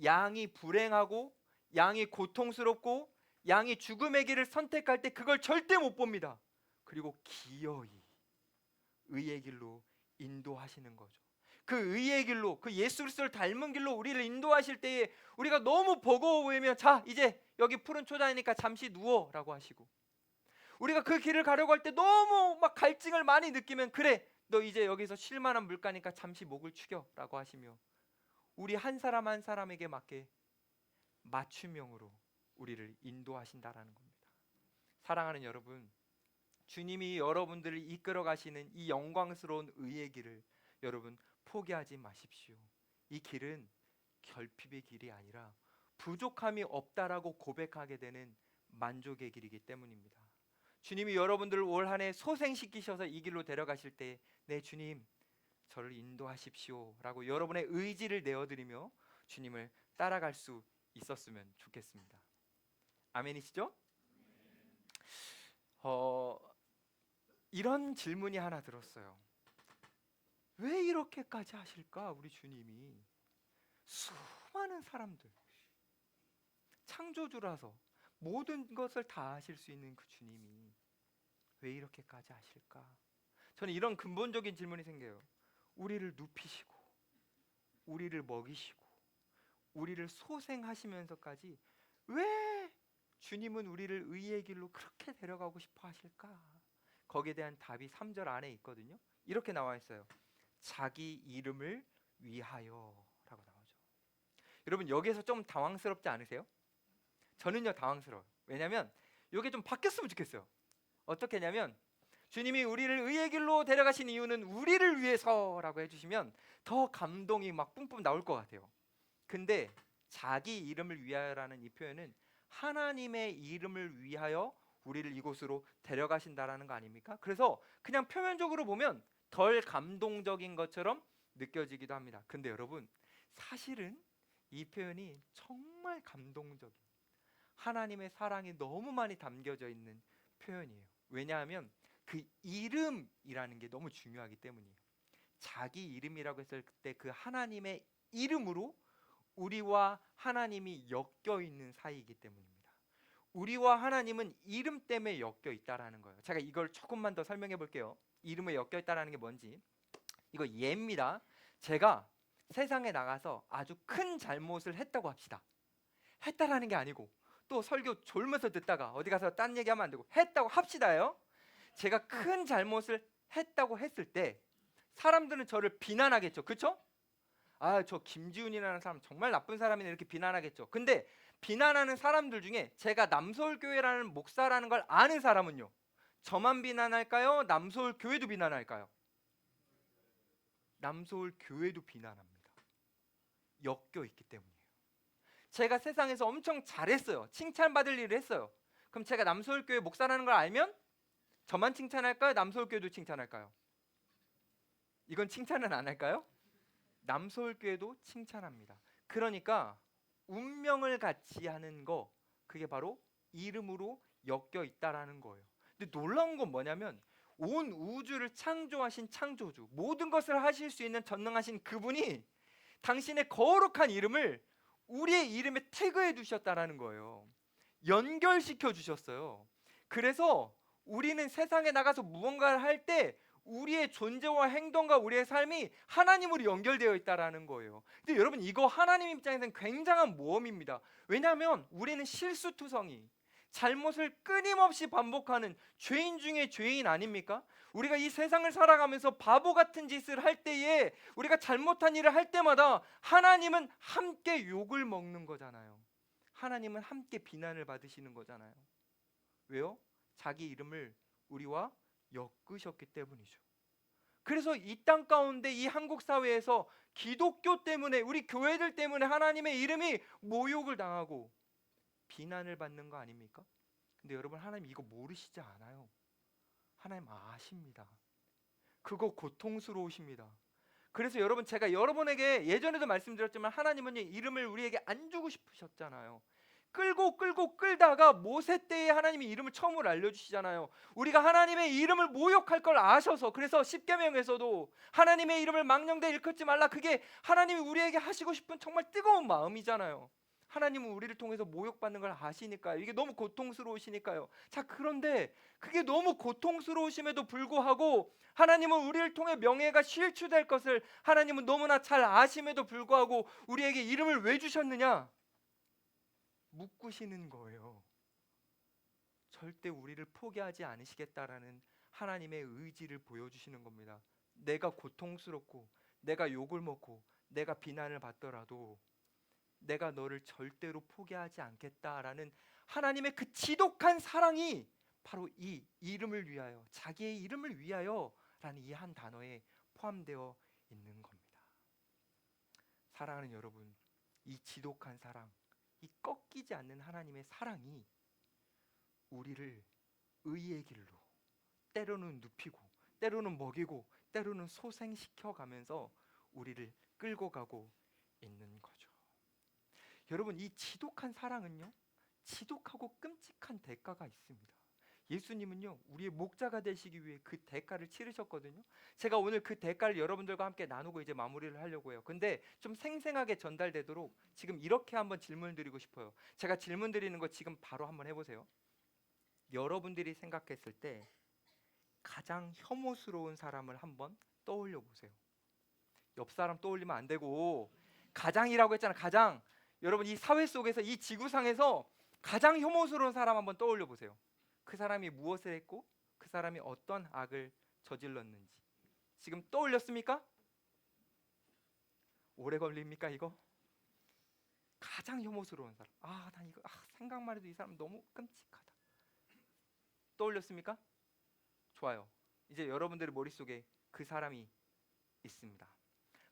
양이 불행하고 양이 고통스럽고 양이 죽음의 길을 선택할 때 그걸 절대 못 봅니다. 그리고 기어이 의의 길로 인도하시는 거죠. 그 의의 길로, 그 예수 그리스도를 닮은 길로 우리를 인도하실 때에 우리가 너무 버거워 보이면 자 이제 여기 푸른 초장이니까 잠시 누워라고 하시고, 우리가 그 길을 가려고 할 때 너무 막 갈증을 많이 느끼면 그래 너 이제 여기서 쉴 만한 물가니까 잠시 목을 축여라고 하시며, 우리 한 사람 한 사람에게 맞게 맞춤형으로 우리를 인도하신다라는 겁니다. 사랑하는 여러분, 주님이 여러분들을 이끌어 가시는 이 영광스러운 의의 길을 여러분 포기하지 마십시오. 이 길은 결핍의 길이 아니라 부족함이 없다라고 고백하게 되는 만족의 길이기 때문입니다. 주님이 여러분들을 올 한 해 소생시키셔서 이 길로 데려가실 때 네 주님 저를 인도하십시오 라고 여러분의 의지를 내어드리며 주님을 따라갈 수 있었으면 좋겠습니다. 아멘이시죠? 이런 질문이 하나 들었어요. 왜 이렇게까지 하실까 우리 주님이? 수많은 사람들, 창조주라서 모든 것을 다 하실 수 있는 그 주님이 왜 이렇게까지 하실까? 저는 이런 근본적인 질문이 생겨요. 우리를 눕히시고 우리를 먹이시고 우리를 소생하시면서까지 왜 주님은 우리를 의의 길로 그렇게 데려가고 싶어 하실까? 거기에 대한 답이 3절 안에 있거든요. 이렇게 나와 있어요. 자기 이름을 위하여 라고 나오죠. 여러분 여기에서 좀 당황스럽지 않으세요? 저는요 당황스러워요. 왜냐하면 이게 좀 바뀌었으면 좋겠어요. 어떻게 하냐면 주님이 우리를 의의 길로 데려가신 이유는 우리를 위해서라고 해주시면 더 감동이 막 뿜뿜 나올 것 같아요. 근데 자기 이름을 위하여라는 이 표현은 하나님의 이름을 위하여 우리를 이곳으로 데려가신다라는 거 아닙니까? 그래서 그냥 표면적으로 보면 덜 감동적인 것처럼 느껴지기도 합니다. 근데 여러분 사실은 이 표현이 정말 감동적인 하나님의 사랑이 너무 많이 담겨져 있는 표현이에요. 왜냐하면 그 이름이라는 게 너무 중요하기 때문이에요. 자기 이름이라고 했을 때 그 하나님의 이름으로 우리와 하나님이 엮여 있는 사이이기 때문입니다. 우리와 하나님은 이름 때문에 엮여 있다라는 거예요. 제가 이걸 조금만 더 설명해 볼게요. 이름에 엮여 있다라는 게 뭔지. 이거 예입니다. 제가 세상에 나가서 아주 큰 잘못을 했다고 합시다. 했다라는 게 아니고 또 설교 졸면서 듣다가 어디 가서 딴 얘기하면 안 되고 했다고 합시다요. 제가 큰 잘못을 했다고 했을 때 사람들은 저를 비난하겠죠. 그렇죠? 아, 저 김지훈이라는 사람 정말 나쁜 사람이네 이렇게 비난하겠죠. 근데 비난하는 사람들 중에 제가 남서울교회라는 목사라는 걸 아는 사람은요, 저만 비난할까요? 남서울교회도 비난할까요? 남서울교회도 비난합니다. 엮여 있기 때문이에요. 제가 세상에서 엄청 잘했어요. 칭찬받을 일을 했어요. 그럼 제가 남서울교회 목사라는 걸 알면 저만 칭찬할까요? 남서울교회도 칭찬할까요? 이건 칭찬은 안 할까요? 남서울교회도 칭찬합니다. 그러니까 운명을 같이 하는 거, 그게 바로 이름으로 엮여 있다라는 거예요. 근데 놀라운 건 뭐냐면 온 우주를 창조하신 창조주, 모든 것을 하실 수 있는 전능하신 그분이 당신의 거룩한 이름을 우리의 이름에 태그해 두셨다라는 거예요. 연결시켜 주셨어요. 그래서 우리는 세상에 나가서 무언가를 할 때 우리의 존재와 행동과 우리의 삶이 하나님으로 연결되어 있다라는 거예요. 근데 여러분 이거 하나님 입장에서는 굉장한 모험입니다. 왜냐하면 우리는 실수투성이, 잘못을 끊임없이 반복하는 죄인 중에 죄인 아닙니까? 우리가 이 세상을 살아가면서 바보 같은 짓을 할 때에, 우리가 잘못한 일을 할 때마다 하나님은 함께 욕을 먹는 거잖아요. 하나님은 함께 비난을 받으시는 거잖아요. 왜요? 자기 이름을 우리와 엮으셨기 때문이죠. 그래서 이 땅 가운데 이 한국 사회에서 기독교 때문에, 우리 교회들 때문에 하나님의 이름이 모욕을 당하고 비난을 받는 거 아닙니까? 근데 여러분 하나님 이거 모르시지 않아요. 하나님 아십니다. 그거 고통스러우십니다. 그래서 여러분, 제가 여러분에게 예전에도 말씀드렸지만 하나님은 이름을 우리에게 안 주고 싶으셨잖아요. 끌고 끌다가 모세 때에 하나님이 이름을 처음으로 알려주시잖아요. 우리가 하나님의 이름을 모욕할 걸 아셔서, 그래서 십계명에서도 하나님의 이름을 망령되이 일컫지 말라, 그게 하나님이 우리에게 하시고 싶은 정말 뜨거운 마음이잖아요. 하나님은 우리를 통해서 모욕받는 걸 아시니까요. 이게 너무 고통스러우시니까요. 자, 그런데 그게 너무 고통스러우심에도 불구하고 하나님은 우리를 통해 명예가 실추될 것을 하나님은 너무나 잘 아심에도 불구하고 우리에게 이름을 왜 주셨느냐? 묶으시는 거예요. 절대 우리를 포기하지 않으시겠다라는 하나님의 의지를 보여주시는 겁니다. 내가 고통스럽고 내가 욕을 먹고 내가 비난을 받더라도 내가 너를 절대로 포기하지 않겠다라는 하나님의 그 지독한 사랑이 바로 이 이름을 위하여, 자기의 이름을 위하여라는 이 한 단어에 포함되어 있는 겁니다. 사랑하는 여러분, 이 지독한 사랑, 이 꺾이지 않는 하나님의 사랑이 우리를 의의 길로 때로는 눕히고 때로는 먹이고 때로는 소생시켜 가면서 우리를 끌고 가고 있는 거죠. 여러분, 이 지독한 사랑은요, 지독하고 끔찍한 대가가 있습니다. 예수님은요, 우리의 목자가 되시기 위해 그 대가를 치르셨거든요. 제가 오늘 그 대가를 여러분들과 함께 나누고 이제 마무리를 하려고 해요. 근데 좀 생생하게 전달되도록 지금 이렇게 한번 질문을 드리고 싶어요. 제가 질문 드리는 거 지금 바로 한번 해보세요. 여러분들이 생각했을 때 가장 혐오스러운 사람을 한번 떠올려 보세요. 옆 사람 떠올리면 안 되고, 가장이라고 했잖아, 가장. 여러분, 이 사회 속에서, 이 지구상에서 가장 혐오스러운 사람 한번 떠올려 보세요. 그 사람이 무엇을 했고 그 사람이 어떤 악을 저질렀는지 지금 떠올렸습니까? 오래 걸립니까 이거? 가장 혐오스러운 사람. 난 이거 생각만 해도 이 사람 너무 끔찍하다. 떠올렸습니까? 좋아요. 이제 여러분들의 머릿속에 그 사람이 있습니다.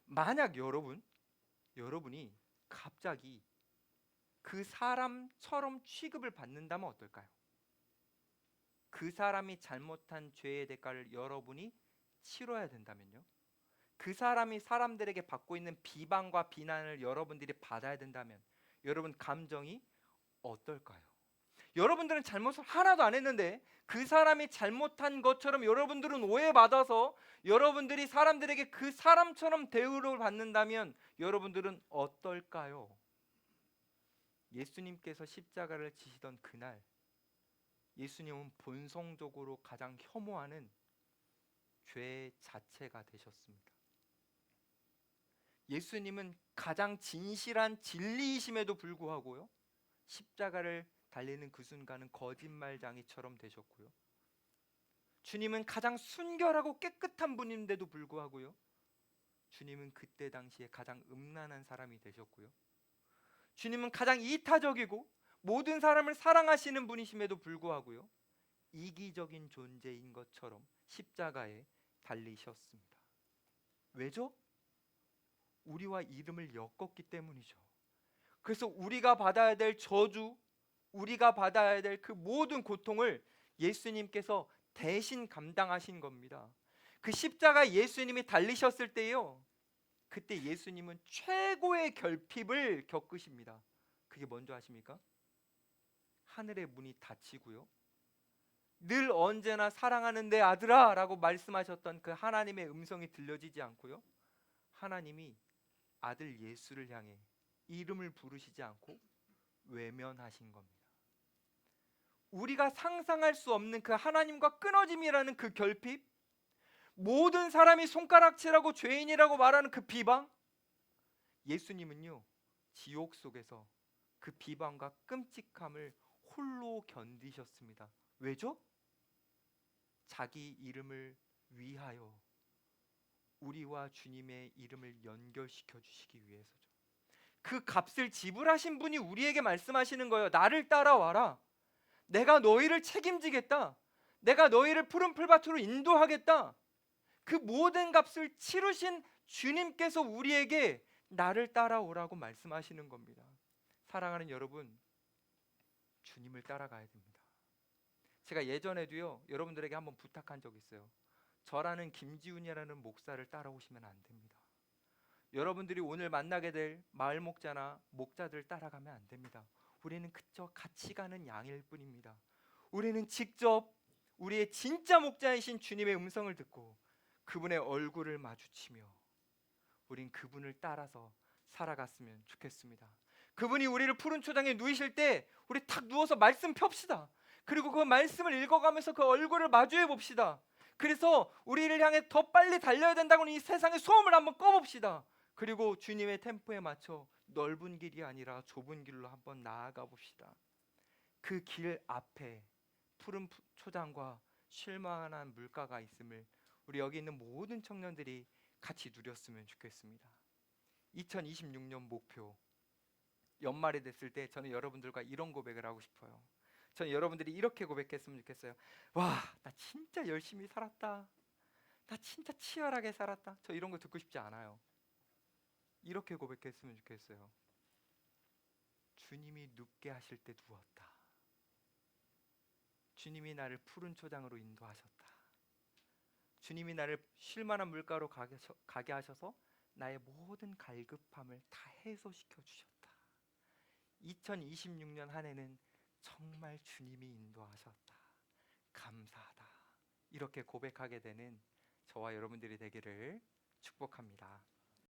만약 여러분이 갑자기 그 사람처럼 취급을 받는다면 어떨까요? 그 사람이 잘못한 죄의 대가를 여러분이 치러야 된다면요, 그 사람이 사람들에게 받고 있는 비방과 비난을 여러분들이 받아야 된다면 여러분 감정이 어떨까요? 여러분들은 잘못을 하나도 안 했는데 그 사람이 잘못한 것처럼 여러분들은 오해받아서 여러분들이 사람들에게 그 사람처럼 대우를 받는다면 여러분들은 어떨까요? 예수님께서 십자가를 지시던 그날, 예수님은 본성적으로 가장 혐오하는 죄 자체가 되셨습니다. 예수님은 가장 진실한 진리이심에도 불구하고요, 십자가를 달리는 그 순간은 거짓말쟁이처럼 되셨고요, 주님은 가장 순결하고 깨끗한 분인데도 불구하고요, 주님은 그때 당시에 가장 음란한 사람이 되셨고요, 주님은 가장 이타적이고 모든 사람을 사랑하시는 분이심에도 불구하고요, 이기적인 존재인 것처럼 십자가에 달리셨습니다. 왜죠? 우리와 이름을 엮었기 때문이죠. 그래서 우리가 받아야 될 저주, 우리가 받아야 될 그 모든 고통을 예수님께서 대신 감당하신 겁니다. 그 십자가 예수님이 달리셨을 때요, 그때 예수님은 최고의 결핍을 겪으십니다. 그게 뭔지 아십니까? 하늘의 문이 닫히고요, 늘 언제나 사랑하는 내 아들아 라고 말씀하셨던 그 하나님의 음성이 들려지지 않고요, 하나님이 아들 예수를 향해 이름을 부르시지 않고 외면하신 겁니다. 우리가 상상할 수 없는 그 하나님과 끊어짐이라는 그 결핍, 모든 사람이 손가락질하고 죄인이라고 말하는 그 비방, 예수님은요, 지옥 속에서 그 비방과 끔찍함을 홀로 견디셨습니다. 왜죠? 자기 이름을 위하여 우리와 주님의 이름을 연결시켜 주시기 위해서죠. 그 값을 지불하신 분이 우리에게 말씀하시는 거예요. 나를 따라와라. 내가 너희를 책임지겠다. 내가 너희를 푸른 풀밭으로 인도하겠다. 그 모든 값을 치르신 주님께서 우리에게 나를 따라오라고 말씀하시는 겁니다. 사랑하는 여러분, 주님을 따라가야 됩니다. 제가 예전에도요 여러분들에게 한번 부탁한 적 있어요. 저라는 김지훈이라는 목사를 따라오시면 안 됩니다. 여러분들이 오늘 만나게 될 마을 목자나 목자들 따라가면 안 됩니다. 우리는 그저 같이 가는 양일 뿐입니다. 우리는 직접 우리의 진짜 목자이신 주님의 음성을 듣고 그분의 얼굴을 마주치며 우린 그분을 따라서 살아갔으면 좋겠습니다. 그분이 우리를 푸른 초장에 누이실 때 우리 탁 누워서 말씀 펴봅시다. 그리고 그 말씀을 읽어가면서 그 얼굴을 마주해 봅시다. 그래서 우리를 향해 더 빨리 달려야 된다고는 이 세상의 소음을 한번 꺼봅시다. 그리고 주님의 템포에 맞춰 넓은 길이 아니라 좁은 길로 한번 나아가 봅시다. 그 길 앞에 푸른 초장과 쉴만한 물가가 있음을 우리 여기 있는 모든 청년들이 같이 누렸으면 좋겠습니다. 2026년 목표, 연말이 됐을 때 저는 여러분들과 이런 고백을 하고 싶어요. 저는 여러분들이 이렇게 고백했으면 좋겠어요. 와, 나 진짜 열심히 살았다. 나 진짜 치열하게 살았다. 저 이런 거 듣고 싶지 않아요. 이렇게 고백했으면 좋겠어요. 주님이 눕게 하실 때 누웠다. 주님이 나를 푸른 초장으로 인도하셨다. 주님이 나를 쉴만한 물가로 가게 하셔서 나의 모든 갈급함을 다 해소시켜 주셨다. 2026년 한 해는 정말 주님이 인도하셨다. 감사하다. 이렇게 고백하게 되는 저와 여러분들이 되기를 축복합니다.